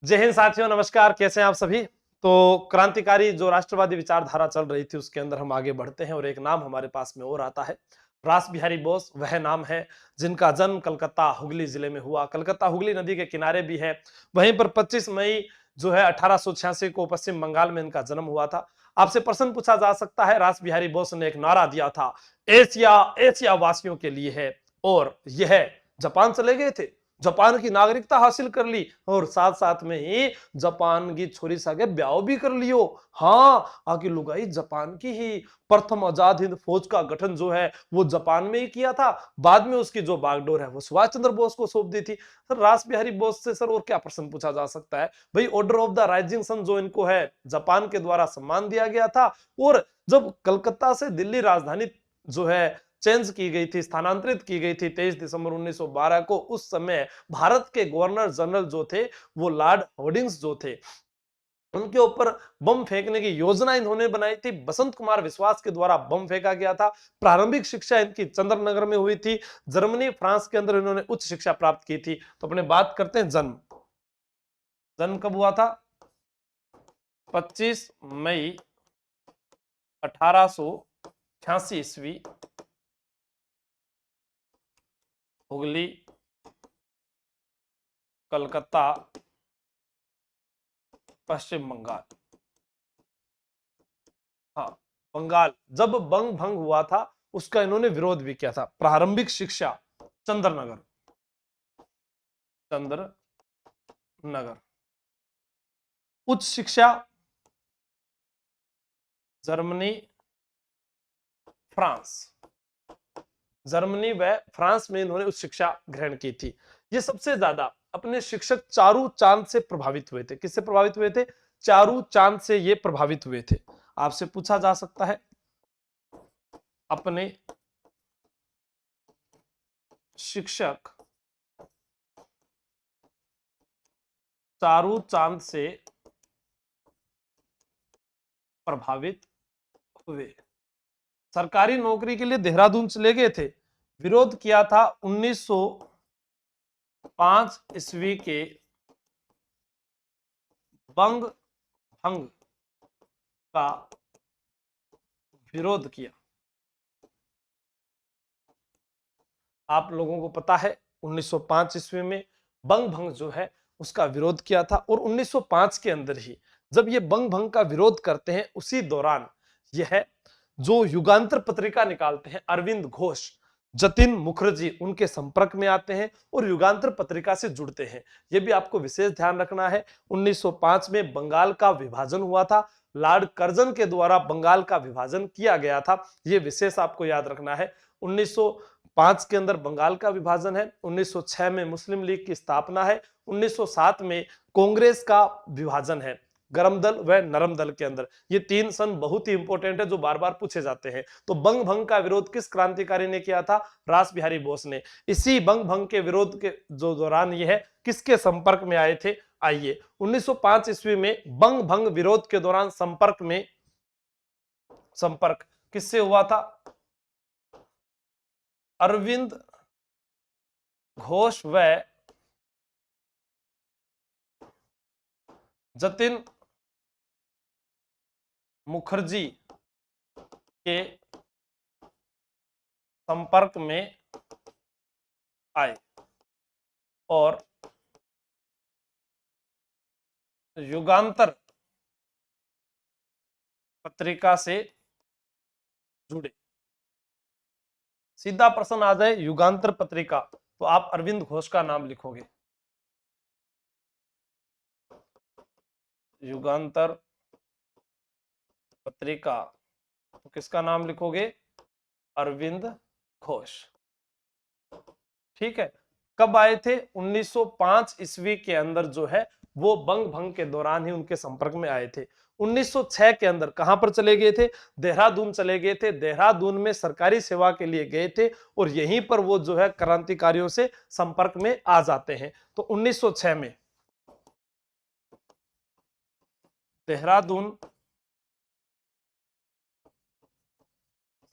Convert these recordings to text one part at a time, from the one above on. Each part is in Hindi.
जय हिंद साथियों, नमस्कार। कैसे हैं आप सभी। तो क्रांतिकारी जो राष्ट्रवादी विचारधारा चल रही थी उसके अंदर हम आगे बढ़ते हैं और एक नाम हमारे पास में और आता है, रास बिहारी बोस। वह नाम है जिनका जन्म कलकत्ता हुगली जिले में हुआ। कलकत्ता हुगली नदी के किनारे भी है। वहीं पर 25 मई जो है 1886 को पश्चिम बंगाल में इनका जन्म हुआ था। आपसे प्रश्न पूछा जा सकता है, रास बिहारी बोस ने एक नारा दिया था, एशिया एशिया वासियों के लिए है, और यह जापान चले गए थे, जापान की नागरिकता हासिल कर ली और साथ साथ में ही जापान की छोरी सागे ब्याह भी कर लियो। हाँ, आगे लुगाई जापान की ही। प्रथम आजाद हिंद फौज का गठन जो है वो जापान में ही किया था। बाद में उसकी जो बागडोर है वो सुभाष चंद्र बोस को सौंप दी थी। सर, रास बिहारी बोस से सर और क्या प्रश्न पूछा जा सकता है। भाई, order of the rising sun जो इनको है जापान के द्वारा सम्मान दिया गया था। और जब कलकत्ता से दिल्ली राजधानी जो है चेंज की गई थी, स्थानांतरित की गई थी 23 दिसंबर 1912 को, उस समय भारत के गवर्नर जनरल जो थे वो लॉर्ड हॉर्डिंग्स जो थे, उनके ऊपर बम फेंकने की योजना इन्होंने बनाई थी। बसंत कुमार विश्वास के द्वारा बम फेंका गया था। प्रारंभिक शिक्षा इनकी चंद्रनगर में हुई थी। जर्मनी फ्रांस के अंदर इन्होंने उच्च शिक्षा प्राप्त की थी। तो अपने बात करते हैं जन्म। जन्म कब हुआ था? 25 मई 1886 ईस्वी, हुगली, कलकत्ता, पश्चिम बंगाल। हाँ, बंगाल। जब बंग भंग हुआ था उसका इन्होंने विरोध भी किया था। प्रारंभिक शिक्षा चंद्रनगर, चंद्रनगर। उच्च शिक्षा जर्मनी, फ्रांस। जर्मनी व फ्रांस में इन्होंने उच्च शिक्षा ग्रहण की थी। ये सबसे ज्यादा अपने शिक्षक चारू चांद से प्रभावित हुए थे। किससे प्रभावित हुए थे? चारू चांद से ये प्रभावित हुए थे। आपसे पूछा जा सकता है, अपने शिक्षक चारू चांद से प्रभावित हुए। सरकारी नौकरी के लिए देहरादून चले गए थे। विरोध किया था 1905 ईस्वी के बंग भंग का विरोध किया। आप लोगों को पता है 1905 ईस्वी में बंग भंग जो है उसका विरोध किया था। और 1905 के अंदर ही जब ये बंग भंग का विरोध करते हैं, उसी दौरान यह जो युगांतर पत्रिका निकालते हैं अरविंद घोष, जतिन मुखर्जी उनके संपर्क में आते हैं और युगांतर पत्रिका से जुड़ते हैं। यह भी आपको विशेष ध्यान रखना है। 1905 में बंगाल का विभाजन हुआ था। लॉर्ड कर्जन के द्वारा बंगाल का विभाजन किया गया था। यह विशेष आपको याद रखना है। 1905 के अंदर बंगाल का विभाजन है। 1906 में मुस्लिम लीग की स्थापना है। 1907 में कांग्रेस का विभाजन है, गरम दल व नरम दल के अंदर। ये तीन सन बहुत ही इंपॉर्टेंट है जो बार बार पूछे जाते हैं। तो बंग भंग का विरोध किस क्रांतिकारी ने किया था? रास बिहारी बोस ने। इसी बंग भंग के विरोध के जो दौरान ये है किसके संपर्क में आए थे? आइए, 1905 ईस्वी में बंग भंग विरोध के दौरान संपर्क किससे हुआ था? अरविंद घोष व जतिन मुखर्जी के संपर्क में आए और युगांतर पत्रिका से जुड़े। सीधा प्रश्न आ जाए युगांतर पत्रिका, तो आप अरविंद घोष का नाम लिखोगे। युगांतर पत्रिका, तो किसका नाम लिखोगे? अरविंद घोष। ठीक है। कब आए थे? 1905 ईस्वी के अंदर जो है वो बंग भंग के दौरान ही उनके संपर्क में आए थे। 1906 के अंदर कहां पर चले गए थे? देहरादून चले गए थे। देहरादून में सरकारी सेवा के लिए गए थे और यहीं पर वो जो है क्रांतिकारियों से संपर्क में आ जाते हैं। तो 1906 में देहरादून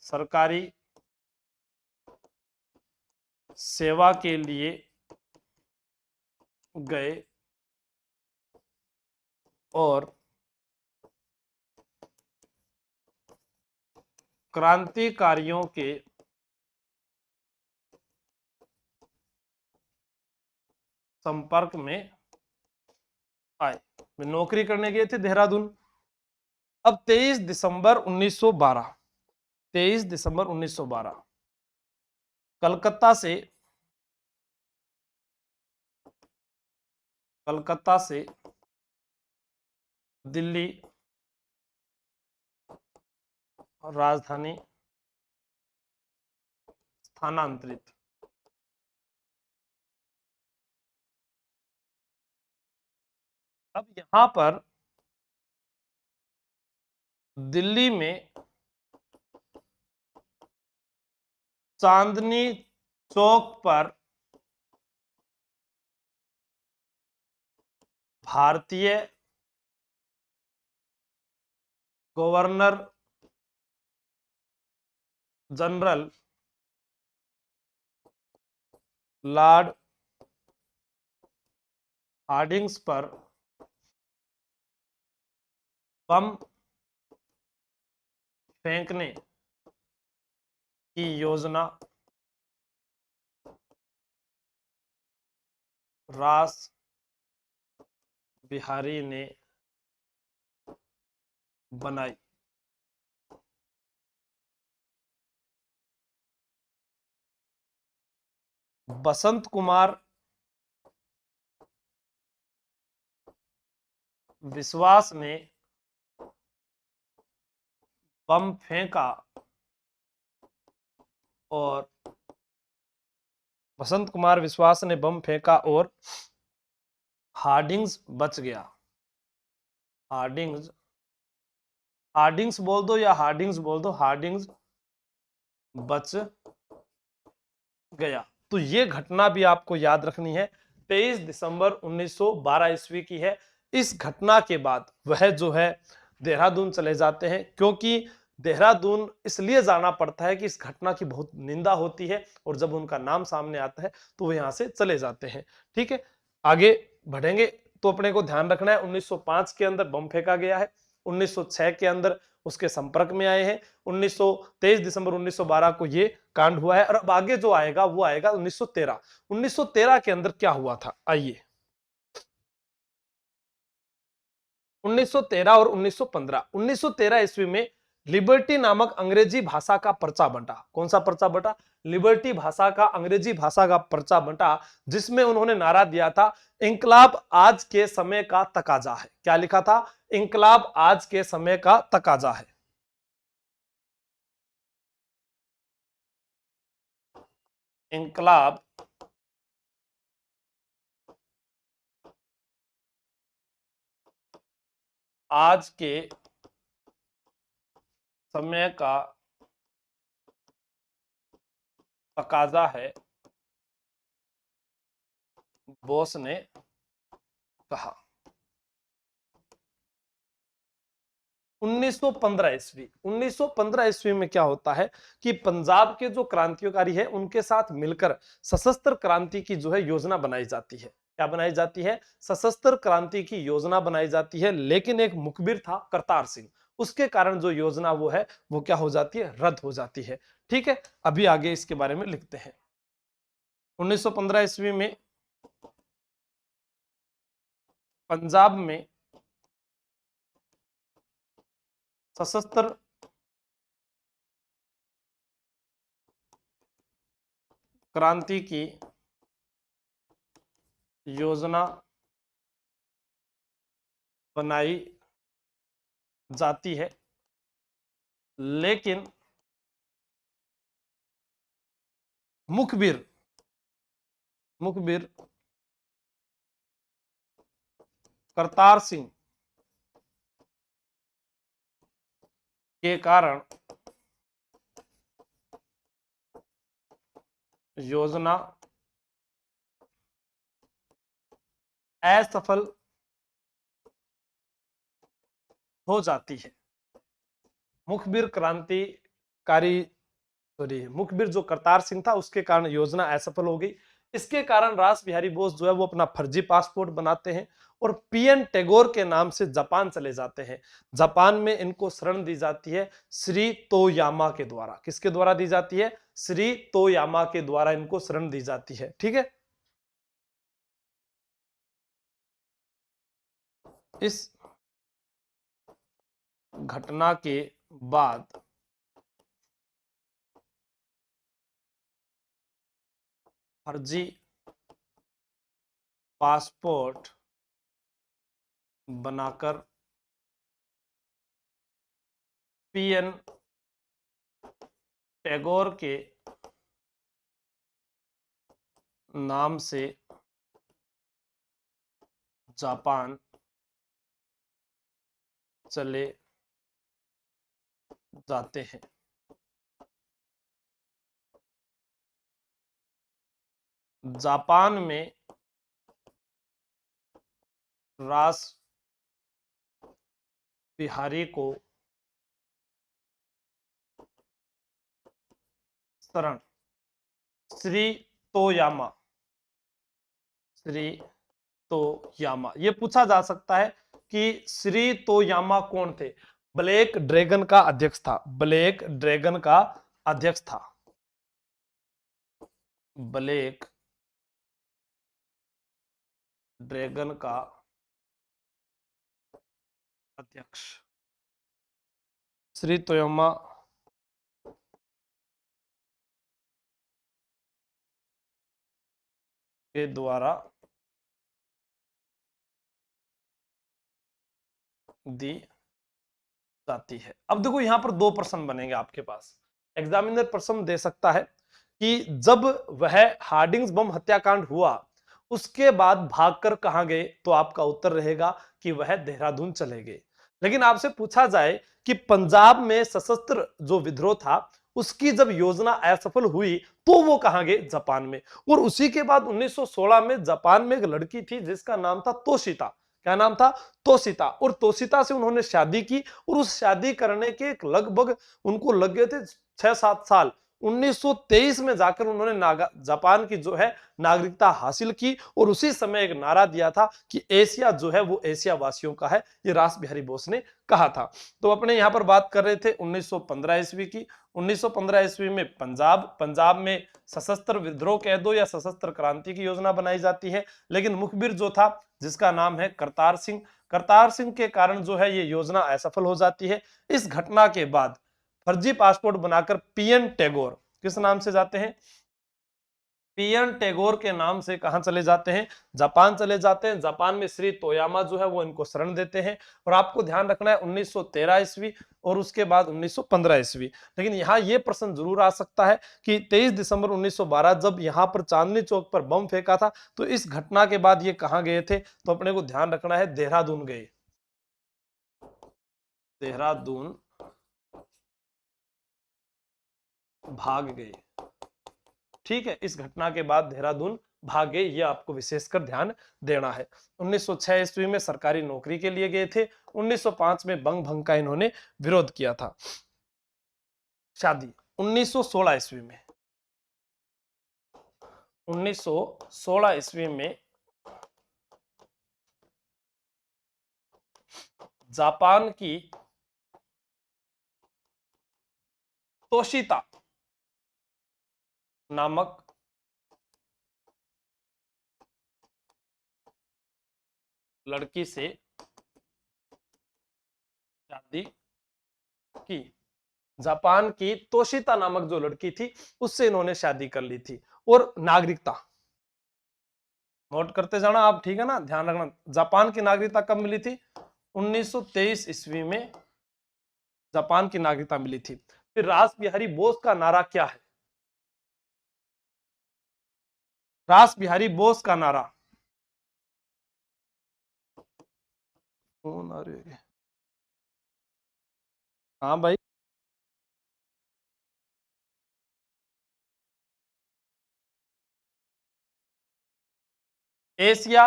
सरकारी सेवा के लिए गए और क्रांतिकारियों के संपर्क में आए। वे नौकरी करने गए थे देहरादून। अब 23 दिसंबर 1912, 23 दिसंबर 1912 कलकत्ता से दिल्ली राजधानी स्थानांतरित। अब यहां पर दिल्ली में चांदनी चौक पर भारतीय गवर्नर जनरल लॉर्ड हार्डिंग्स पर बम फेंकने की योजना रास बिहारी ने बनाई। बसंत कुमार विश्वास ने बम फेंका और बसंत कुमार विश्वास ने बम फेंका और हार्डिंग्स बच गया। हार्डिंग्स हार्डिंग्स बोल दो या हार्डिंग्स बोल दो, हार्डिंग्स बच गया। तो ये घटना भी आपको याद रखनी है, 23 दिसंबर 1912 ईस्वी की है। इस घटना के बाद वह जो है देहरादून चले जाते हैं, क्योंकि देहरादून इसलिए जाना पड़ता है कि इस घटना की बहुत निंदा होती है और जब उनका नाम सामने आता है तो वो यहां से चले जाते हैं। ठीक है, आगे बढ़ेंगे तो अपने को ध्यान रखना है 1905 के अंदर बम फेंका गया है, 1906 के अंदर उसके संपर्क में आए हैं, 23 दिसंबर 1912 को ये कांड हुआ है। और अब आगे जो आएगा वो आएगा 1913। 1913 के अंदर क्या हुआ था, आइए 1913 और 1915। 1913 ईस्वी में लिबर्टी नामक अंग्रेजी भाषा का पर्चा बंटा। कौन सा पर्चा बंटा? लिबर्टी भाषा का, अंग्रेजी भाषा का पर्चा बंटा, जिसमें उन्होंने नारा दिया था, इंकलाब आज के समय का तकाजा है। क्या लिखा था? इंकलाब आज के समय का तकाजा है। इंकलाब आज के समय का तकाजा है, बोस ने कहा। 1915 ईस्वी, 1915 ईस्वी में क्या होता है कि पंजाब के जो क्रांतिकारी है उनके साथ मिलकर सशस्त्र क्रांति की जो है योजना बनाई जाती है। क्या बनाई जाती है? सशस्त्र क्रांति की योजना बनाई जाती है, लेकिन एक मुखबिर था करतार सिंह, उसके कारण जो योजना वो है वो क्या हो जाती है? रद्द हो जाती है। ठीक है, अभी आगे इसके बारे में लिखते हैं। 1915 ईस्वी में पंजाब में सशस्त्र क्रांति की योजना बनाई जाती है, लेकिन मुखबिर करतार सिंह के कारण योजना असफल हो जाती है। मुखबिर क्रांतिकारी, सॉरी, मुखबिर जो करतार सिंह था उसके कारण योजना असफल हो गई। इसके कारण रास बिहारी बोस जो है वो अपना फर्जी पासपोर्ट बनाते हैं और पीएन टैगोर के नाम से जापान चले जाते हैं। जापान में इनको शरण दी जाती है श्री तोयामा के द्वारा। किसके द्वारा दी जाती है? श्री तोयामा के द्वारा इनको शरण दी जाती है। ठीक है, इस घटना के बाद फर्जी पासपोर्ट बनाकर पीएन टैगोर के नाम से जापान चले जाते हैं। जापान में रास बिहारी को शरण श्री तोयामा, श्री तोयामा, ये पूछा जा सकता है कि श्री तोयामा कौन थे? ब्लैक ड्रैगन का अध्यक्ष था। ब्लैक ड्रैगन का अध्यक्ष था। ब्लैक ड्रैगन का अध्यक्ष श्री तोयामा के द्वारा दी जाती है। अब देखो यहां पर दो प्रश्न बनेंगे आपके पास। एग्जामिनर प्रश्न दे सकता है कि जब वह हार्डिंग्स बम हत्याकांड हुआ उसके बाद भागकर कहां गए, तो आपका उत्तर रहेगा कि वह देहरादून चले गए। लेकिन आपसे पूछा जाए कि पंजाब में सशस्त्र जो विद्रोह था उसकी जब योजना असफल हुई तो वो कहां गए? जापान में। और उसी के बाद 1916 में जापान में एक लड़की थी जिसका नाम था तोशिता। क्या नाम था? तोशिता। और तोशिता से उन्होंने शादी की और उस शादी करने के लगभग उनको लग गए थे 6-7 साल। 1923 में जाकर उन्होंने जापान की जो है नागरिकता हासिल की और उसी समय एक नारा दिया था कि एशिया जो है वो एशिया वासियों का है। ये रास बिहारी बोस ने कहा था। तो अपने यहां पर बात कर रहे थे 1915 ईस्वी की। 1915 ईस्वी में पंजाब में सशस्त्र विद्रोह कह दो या सशस्त्र क्रांति की योजना बनाई जाती है। लेकिन मुखबिर जो था जिसका नाम है करतार सिंह के कारण जो है ये योजना असफल हो जाती है। इस घटना के बाद फर्जी पासपोर्ट बनाकर पीएन टैगोर किस नाम से जाते हैं? पीएन टैगोर के नाम से कहां चले जाते हैं? जापान चले जाते हैं। जापान में श्री तोयामा जो है वो इनको शरण देते हैं। और आपको ध्यान रखना है 1913 ईस्वी और उसके बाद 1915 ईस्वी। लेकिन यहां ये प्रश्न जरूर आ सकता है कि 23 दिसंबर 1912 जब यहां पर चांदनी चौक पर बम फेंका था तो इस घटना के बाद ये कहां गए थे? तो अपने को ध्यान रखना है देहरादून गए। देहरादून भाग गए। ठीक है, इस घटना के बाद देहरादून भाग गए, ये आपको विशेषकर ध्यान देना है। 1906 ईस्वी में सरकारी नौकरी के लिए गए थे। 1905 में बंग भंग का इन्होंने विरोध किया था। शादी 1916 ईस्वी में 1916 ईस्वी में जापान की तोशिता नामक लड़की से शादी की। जापान की तोशिता नामक जो लड़की थी उससे इन्होंने शादी कर ली थी। और नागरिकता नोट करते जाना आप, ठीक है ना, ध्यान रखना। जापान की नागरिकता कब मिली थी? 1923 ईस्वी में जापान की नागरिकता मिली थी। फिर रास बिहारी बोस का नारा क्या है? रास बिहारी बोस का नारा कौन आ रही है? हाँ भाई, एशिया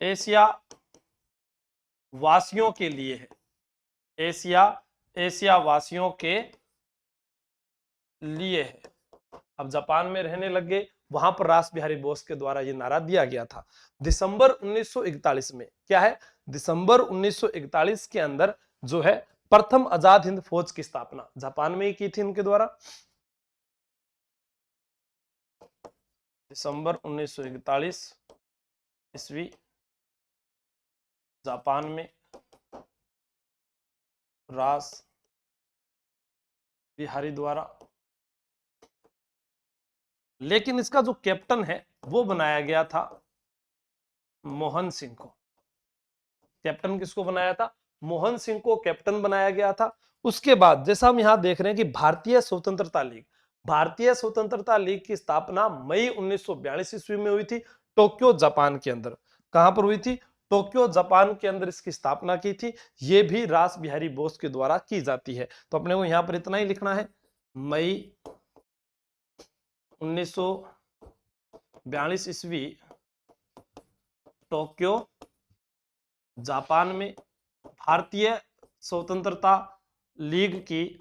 एशिया वासियों के लिए है। एशिया एशिया वासियों के लिए है। अब जापान में रहने लग गए, वहां पर रास बिहारी बोस के द्वारा ये नारा दिया गया था। दिसंबर 1941 में क्या है, दिसंबर 1941 के अंदर जो है प्रथम आजाद हिंद फौज की स्थापना जापान में ही की थी इनके द्वारा। दिसंबर 1941 ईस्वी जापान में रास बिहारी द्वारा, लेकिन इसका जो कैप्टन है वो बनाया गया था मोहन सिंह को। कैप्टन किसको बनाया था, मोहन सिंह को कैप्टन बनाया गया था। उसके बाद जैसा हम यहां देख रहे हैं कि भारतीय स्वतंत्रता लीग, भारतीय स्वतंत्रता लीग की स्थापना मई 1942 ईस्वी में हुई थी टोक्यो जापान के अंदर। कहां पर हुई थी, टोक्यो जापान के अंदर इसकी स्थापना की थी। यह भी रास बिहारी बोस के द्वारा की जाती है। तो अपने को यहां पर इतना ही लिखना है, मई 1942 ईस्वी टोक्यो जापान में भारतीय स्वतंत्रता लीग की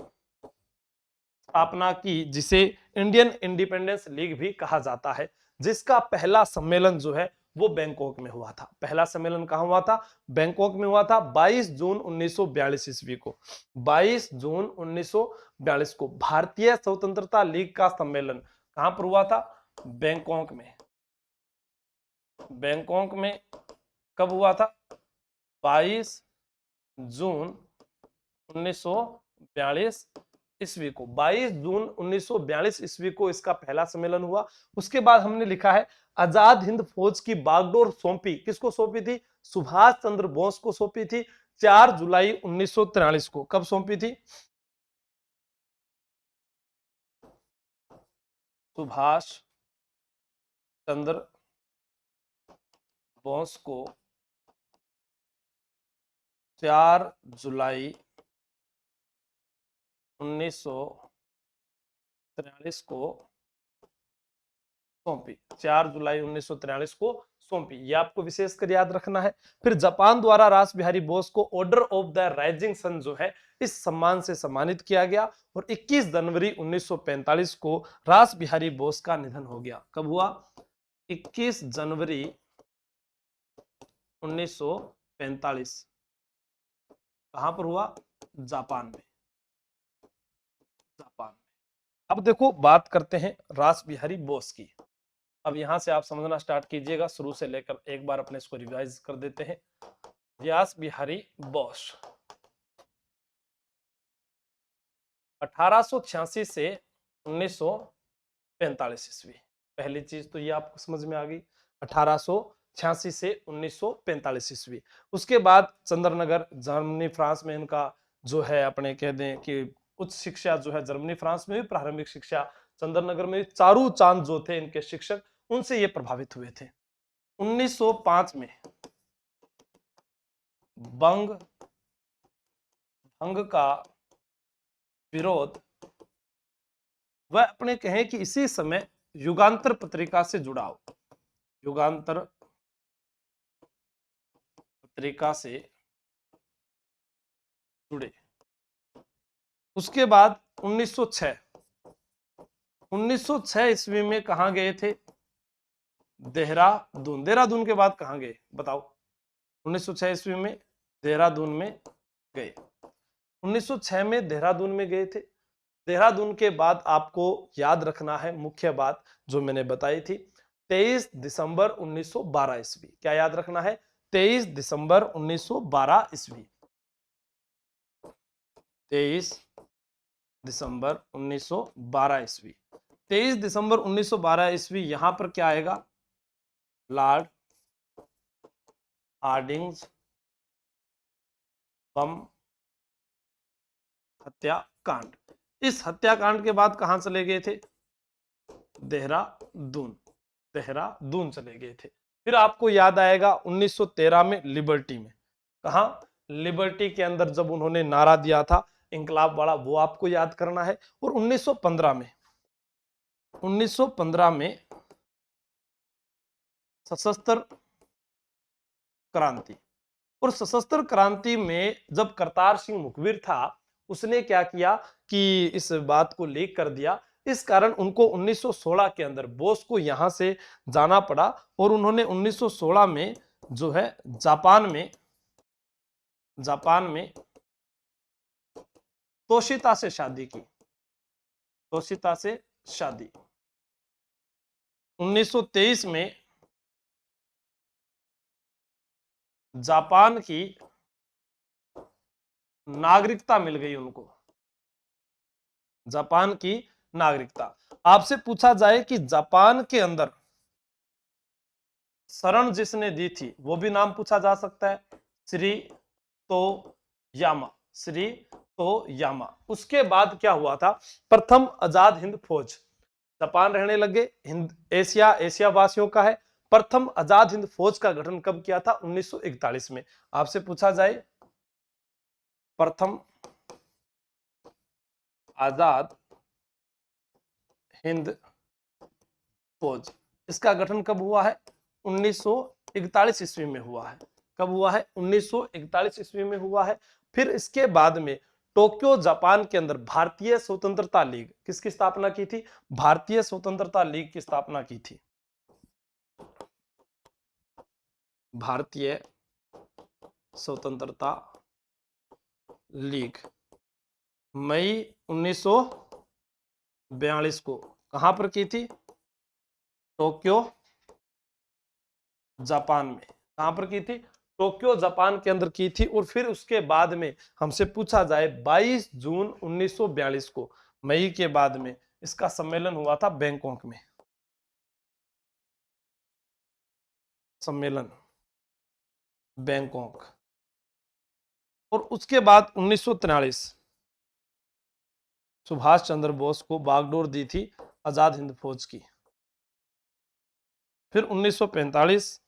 स्थापना की, जिसे इंडियन इंडिपेंडेंस लीग भी कहा जाता है, जिसका पहला सम्मेलन जो है वो बैंकॉक में हुआ था। पहला सम्मेलन कहां हुआ था, बैंकॉक में हुआ था 22 जून 1942 ईस्वी को। 22 जून 1942 को भारतीय स्वतंत्रता लीग का सम्मेलन कहां पर हुआ था, बैंकॉक में। बैंकॉक में कब हुआ था, 22 जून 1942 ईस्वी को। 22 जून 1942 ईस्वी को इसका पहला सम्मेलन हुआ। उसके बाद हमने लिखा है आजाद हिंद फौज की बागडोर सौंपी, किसको सौंपी थी, सुभाष चंद्र बोस को सौंपी थी 4 जुलाई 1943 को। कब सौंपी थी, सुभाष चंद्र बोस को 4 जुलाई 1943 को सौंपी, 4 जुलाई 1943 को सौंपी। ये आपको विशेषकर याद रखना है। फिर जापान द्वारा रास बिहारी बोस को order of the rising sun जो है इस सम्मान से सम्मानित किया गया और 21 जनवरी 1945 को रास बिहारी बोस का निधन हो गया। कब हुआ, 21 जनवरी 1945। कहां पर हुआ, जापान में। जापान में। अब देखो बात करते हैं रास बिहारी बोस की। अब यहां से आप समझना स्टार्ट कीजिएगा, शुरू से लेकर एक बार अपने इसको रिवाइज कर देते हैं। रास बिहारी बोस 1886 से 1945 ईस्वी। पहली चीज तो ये आपको समझ में आ गई, 1886 से 1945 ईस्वी। उसके बाद चंद्रनगर जर्मनी फ्रांस में इनका जो है अपने कह दें कि उच्च शिक्षा जो है जर्मनी फ्रांस में भी, प्रारंभिक शिक्षा चंद्रनगर में। चारू चांद जो थे इनके शिक्षक, उनसे ये प्रभावित हुए थे। 1905 में भंग का विरोध, वह अपने कहें कि इसी समय युगांतर पत्रिका से जुड़ाव, युगांतर पत्रिका से जुड़े। उसके बाद 1906 ईस्वी में कहां गए थे, देहरादून। देहरादून के बाद कहां गए बताओ, 1906 ईस्वी में देहरादून में गए। 1906 में देहरादून में गए थे। देहरादून के बाद आपको याद रखना है मुख्य बात जो मैंने बताई थी, 23 दिसंबर 1912 ईस्वी। क्या याद रखना है, 23 दिसंबर 1912 ईस्वी। 23 दिसंबर 1912 ईस्वी। 23 दिसंबर 1912 ईस्वी यहां पर क्या आएगा, लॉर्ड हार्डिंग्स बम हत्याकांड। इस हत्याकांड के बाद कहां चले गए थे, देहरादून। देहरादून चले गए थे। फिर आपको याद आएगा 1913 में लिबर्टी में। कहा, लिबर्टी के अंदर जब उन्होंने नारा दिया था इंकलाब वाला, वो आपको याद करना है। और 1915 में सशस्त्र क्रांति। और सशस्त्र क्रांति में जब करतार सिंह मुखबिर था, उसने क्या किया कि इस बात को लीक कर दिया, इस कारण उनको 1916 के अंदर बोस को यहां से जाना पड़ा और उन्होंने 1916 में जो है जापान में तोशिता से शादी की। तोशिता से शादी। 1923 में जापान की नागरिकता मिल गई उनको। जापान की नागरिकता। आपसे पूछा जाए कि जापान के अंदर शरण जिसने दी थी वो भी नाम पूछा जा सकता है, श्री तोयामा। श्री तोयामा। उसके बाद क्या हुआ था, प्रथम आजाद हिंद फौज जापान रहने लगे, हिंद एशिया वासियों का है। प्रथम आजाद हिंद फौज का गठन कब किया था, 1941 में। आपसे पूछा जाए प्रथम आजाद हिंद फौज, इसका गठन कब हुआ है, 1941 ईस्वी में हुआ है। कब हुआ है, 1941 ईस्वी में हुआ है। फिर इसके बाद में टोक्यो जापान के अंदर भारतीय स्वतंत्रता लीग किसकी स्थापना की थी, भारतीय स्वतंत्रता लीग की स्थापना की थी। भारतीय स्वतंत्रता लीग मई 1942 को कहां पर की थी, टोक्यो जापान में। कहां पर की थी, टोक्यो जापान के अंदर की थी। और फिर उसके बाद में हमसे पूछा जाए 22 जून 1942 को मई के बाद में इसका सम्मेलन हुआ था बैंकॉक में। सम्मेलन बैंकॉक। और उसके बाद 1943 सुभाष चंद्र बोस को बागडोर दी थी आजाद हिंद फौज की। फिर 1945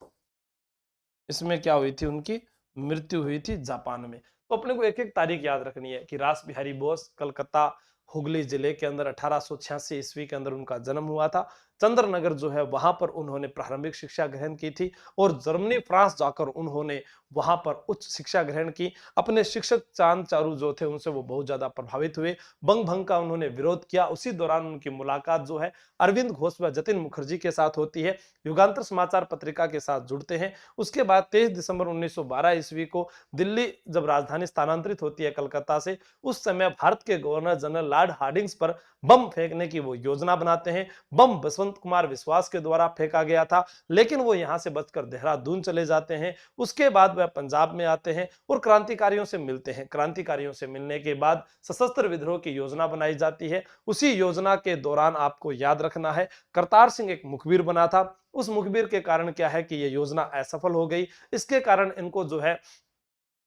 इसमें क्या हुई थी, उनकी मृत्यु हुई थी जापान में। तो अपने को एक एक तारीख याद रखनी है कि रास बिहारी बोस कलकत्ता हुगली जिले के अंदर 1886 ईस्वी के अंदर उनका जन्म हुआ था। चंद्रनगर जो है वहां पर उन्होंने प्रारंभिक शिक्षा ग्रहण की थी और जर्मनी फ्रांस जाकर उन्होंने वहां पर उच्च शिक्षा ग्रहण की। अपने शिक्षक चांद चारू जो थे उनसे वो बहुत ज्यादा प्रभावित हुए, बंग भंग का उन्होंने विरोध किया। उसी दौरान उनकी मुलाकात जो है अरविंद घोष व जतिन मुखर्जी के साथ होती है, युगांतर समाचार पत्रिका के साथ जुड़ते हैं। उसके बाद 23 दिसंबर 1912 ईस्वी को दिल्ली जब राजधानी स्थानांतरित होती है कलकत्ता से, उस समय भारत के गवर्नर जनरल लॉर्ड हार्डिंग्स पर बम फेंकने की वो योजना बनाते हैं। बम बसंत कुमार विश्वास के द्वारा फेंका गया था, लेकिन वो यहां से बचकर देहरादून चले जाते हैं। उसके बाद वह पंजाब में आते हैं और क्रांतिकारियों से मिलते हैं। क्रांतिकारियों से मिलने के बाद सशस्त्र विद्रोह की योजना बनाई जाती है। उसी योजना के दौरान आपको याद रखना है करतार सिंह एक मुखबिर बना था। उस मुखबिर के कारण क्या है कि यह योजना असफल हो गई। इसके कारण इनको जो है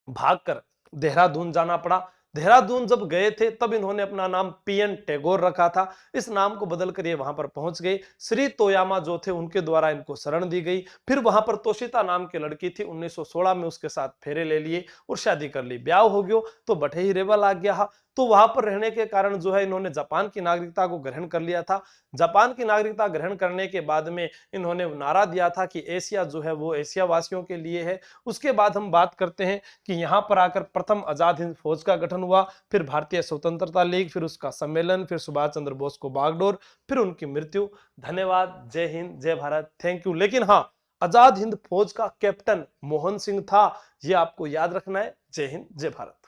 भागकर देहरादून जाना पड़ा। देहरादून जब गए थे तब इन्होंने अपना नाम पीएन टैगोर रखा था। इस नाम को बदलकर ये वहां पर पहुंच गए। श्री तोयामा जो थे उनके द्वारा इनको शरण दी गई। फिर वहां पर तोशिता नाम की लड़की थी, 1916 में उसके साथ फेरे ले लिए और शादी कर ली। ब्याह हो गया तो बटे ही रेवल आ गया। तो वहां पर रहने के कारण जो है इन्होंने जापान की नागरिकता को ग्रहण कर लिया था। जापान की नागरिकता ग्रहण करने के बाद में इन्होंने नारा दिया था कि एशिया जो है वो एशिया वासियों के लिए है। उसके बाद हम बात करते हैं कि यहां पर आकर प्रथम आजाद हिंद फौज का गठन हुआ, फिर भारतीय स्वतंत्रता लीग, फिर उसका सम्मेलन, फिर सुभाष चंद्र बोस को बागडोर, फिर उनकी मृत्यु। धन्यवाद। जय हिंद, जय भारत, थैंक यू। लेकिन हाँ, आजाद हिंद फौज का कैप्टन मोहन सिंह था, यह आपको याद रखना है। जय हिंद, जय भारत।